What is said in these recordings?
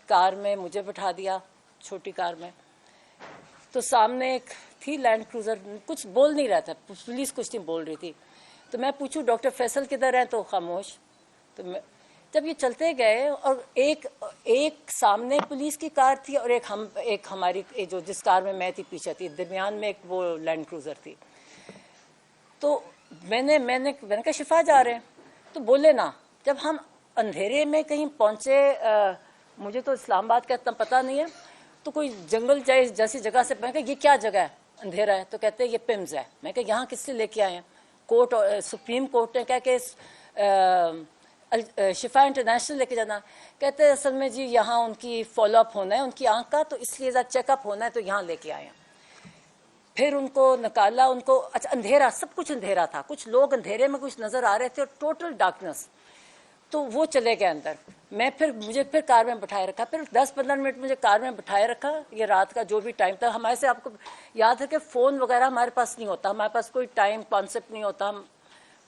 Car में मुझे बिठा दिया, छोटी कार में। तो सामने एक थी लैंड क्रूजर, कुछ बोल नहीं रहा था, पुलिस कुछ नहीं बोल रही थी। तो मैं पूछूं डॉक्टर फैसल किधर है, तो खामोश। तो जब ये चलते गए और एक सामने पुलिस की कार थी और एक हमारी जो जिस कार में मैं थी पीछे थी, दरमियान में एक वो लैंड क्रूजर थी। तो मैंने कहा शिफा जा रहे हैं, तो बोले ना। जब हम अंधेरे में कहीं पहुंचे, मुझे तो इस्लामाबाद का इतना पता नहीं है, तो कोई जंगल जैसी जगह से, मैं कहा ये क्या जगह है, अंधेरा है। तो कहते हैं ये पिम्स है। मैं कहा यहाँ किससे लेके आए हैं? कोर्ट, सुप्रीम कोर्ट ने कहा कि शिफा इंटरनेशनल लेके जाना। कहते हैं असल में जी यहाँ उनकी फॉलोअप होना है उनकी आंख का, तो इसलिए चेकअप होना है, तो यहाँ लेके आए हैं। फिर उनको निकाला, उनको अच्छा अंधेरा, सब कुछ अंधेरा था, कुछ लोग अंधेरे में कुछ नजर आ रहे थे और टोटल डार्कनेस। तो वो चले गए अंदर। मुझे फिर कार में बिठाए रखा, फिर 10-15 मिनट मुझे कार में बिठाए रखा। ये रात का जो भी टाइम था, हमारे से आपको याद है कि फ़ोन वगैरह हमारे पास नहीं होता, हमारे पास कोई टाइम कॉन्सेप्ट नहीं होता।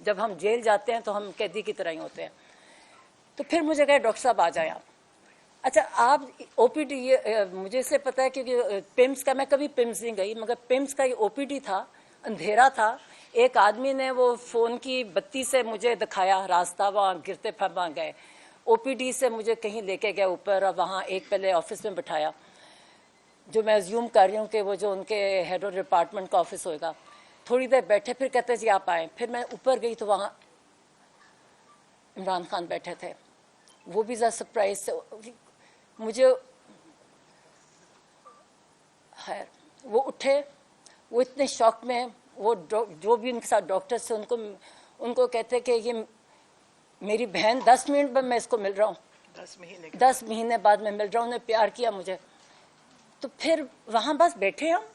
जब हम जेल जाते हैं तो हम कैदी की तरह ही होते हैं। तो फिर मुझे कहे डॉक्टर साहब आ जाएं आप। अच्छा आप ओपीडी, ये मुझे इसलिए पता है क्योंकि पिम्स का, मैं कभी पिम्स नहीं गई, मगर पिम्स का ये ओपीडी था, अंधेरा था। एक आदमी ने वो फ़ोन की बत्ती से मुझे दिखाया रास्ता, वहाँ गिरते फिर वहाँ गए। ओपीडी से मुझे कहीं लेके गए ऊपर, और वहाँ एक पहले ऑफिस में बिठाया, जो मैं अज्यूम कर रही हूँ कि वो जो उनके हेड ऑफ डिपार्टमेंट का ऑफिस होगा। थोड़ी देर बैठे, फिर कहते जी आप आए। फिर मैं ऊपर गई तो वहाँ इमरान खान बैठे थे। वो भी ज़रा सरप्राइज से मुझे, खैर वो उठे, वो इतने शौक में, वो जो भी उनके साथ डॉक्टर्स थे उनको कहते कि ये मेरी बहन, 10 मिनट में मैं इसको मिल रहा हूँ, 10 महीने बाद मैं मिल रहा हूँ, उन्हें प्यार किया मुझे। तो फिर वहाँ बस बैठे हम,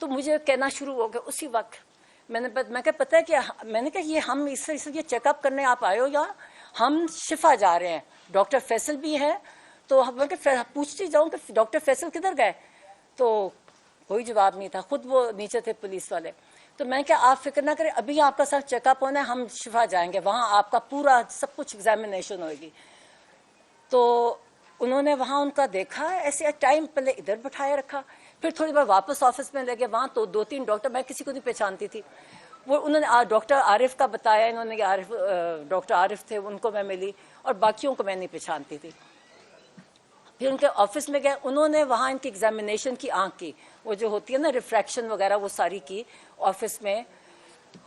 तो मुझे कहना शुरू हो गया उसी वक्त। मैं कहा पता है क्या, मैंने कहा ये हम ये चेकअप करने आप आए हो या हम शिफा जा रहे हैं, डॉक्टर फैसल भी है। तो मैं पूछती जाऊँ कि डॉक्टर फैसल किधर गए, तो कोई जवाब नहीं था, खुद वो नीचे थे पुलिस वाले। तो मैं क्या आप फिक्र ना करें, अभी आपका सब चेकअप होना है, हम शिफा जाएंगे, वहाँ आपका पूरा सब कुछ एग्जामिनेशन होगी। तो उन्होंने वहाँ उनका देखा, ऐसे टाइम पहले इधर बिठाए रखा, फिर थोड़ी बार वापस ऑफिस में ले गए। वहाँ तो 2-3 डॉक्टर, मैं किसी को नहीं पहचानती थी, वो उन्होंने डॉक्टर आरिफ का बताया, इन्होंने डॉक्टर आरिफ थे, उनको मैं मिली, और बाकियों को मैं नहीं पहचानती थी। फिर उनके ऑफिस में गए, उन्होंने वहाँ इनकी एग्जामिनेशन की, आँख की वो जो होती है ना रिफ्रैक्शन वगैरह, वो सारी की ऑफिस में।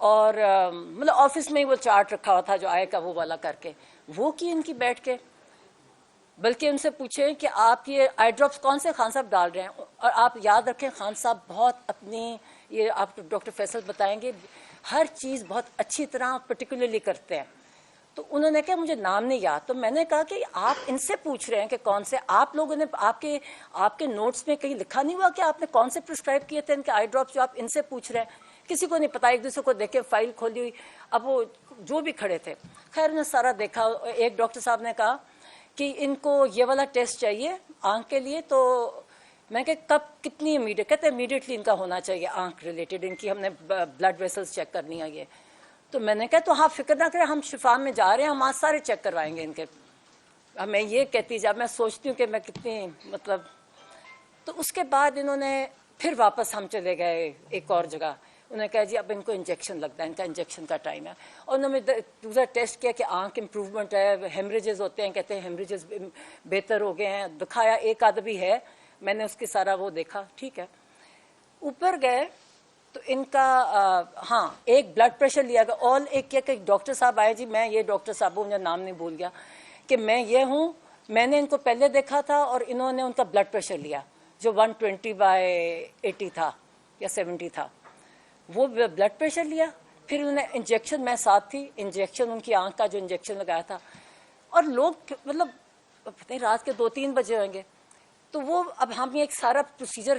और मतलब ऑफिस में ही वो चार्ट रखा हुआ था जो आएगा वो वाला करके, वो की इनकी बैठ के। बल्कि उनसे पूछे कि आप ये आई ड्रॉप्स कौन से खान साहब डाल रहे हैं, और आप याद रखें खान साहब बहुत अपनी, ये आप डॉक्टर फैसल बताएंगे, हर चीज़ बहुत अच्छी तरह पर्टिकुलरली करते हैं। तो उन्होंने कहा मुझे नाम नहीं याद। तो मैंने कहा कि आप इनसे पूछ रहे हैं कि कौन से, आप लोगों ने आपके नोट्स में कहीं लिखा नहीं हुआ कि आपने कौन से प्रिस्क्राइब किए थे इनके आई ड्रॉप्स, जो आप इनसे पूछ रहे हैं? किसी को नहीं पता, एक दूसरे को देखे, फाइल खोली हुई। अब वो जो भी खड़े थे, खैर उन्होंने सारा देखा। एक डॉक्टर साहब ने कहा कि इनको ये वाला टेस्ट चाहिए आँख के लिए। तो मैं कहा कब, कितनी इमीडिएट? कहते इमीडिएटली इनका होना चाहिए, आँख रिलेटेड इनकी, हमने ब्लड वेसल्स चेक करनी है ये। तो मैंने कहा तो हाँ फिक्र ना करें, हम शिफा में जा रहे हैं, हम आज सारे चेक करवाएंगे इनके। अब मैं ये कहती, जब मैं सोचती हूँ कि मैं कितनी मतलब। तो उसके बाद इन्होंने फिर वापस हम चले गए एक और जगह। उन्होंने कहा जी अब इनको इंजेक्शन लगता है, इनका इंजेक्शन का टाइम है। और उन्होंने दूसरा टेस्ट किया कि आँख इम्प्रूवमेंट है, हेमरेजेस होते हैं, कहते हैं हेमरेजेस बेहतर हो गए हैं, दिखाया एक आध भी है, मैंने उसके सारा वो देखा, ठीक है। ऊपर गए तो इनका हाँ एक ब्लड प्रेशर लिया गया। और एक डॉक्टर साहब आए जी, मैं ये डॉक्टर साहब मुझे नाम नहीं भूल गया कि मैं ये हूँ, मैंने इनको पहले देखा था और इन्होंने उनका ब्लड प्रेशर लिया जो 120/80 था या 70 था, वो ब्लड प्रेशर लिया। फिर उन्होंने इंजेक्शन, मैं साथ थी, इंजेक्शन उनकी आँख का जो इंजेक्शन लगाया था। और लोग मतलब पता नहीं रात के 2-3 बजे होंगे, तो वो अब हम ये एक सारा प्रोसीजर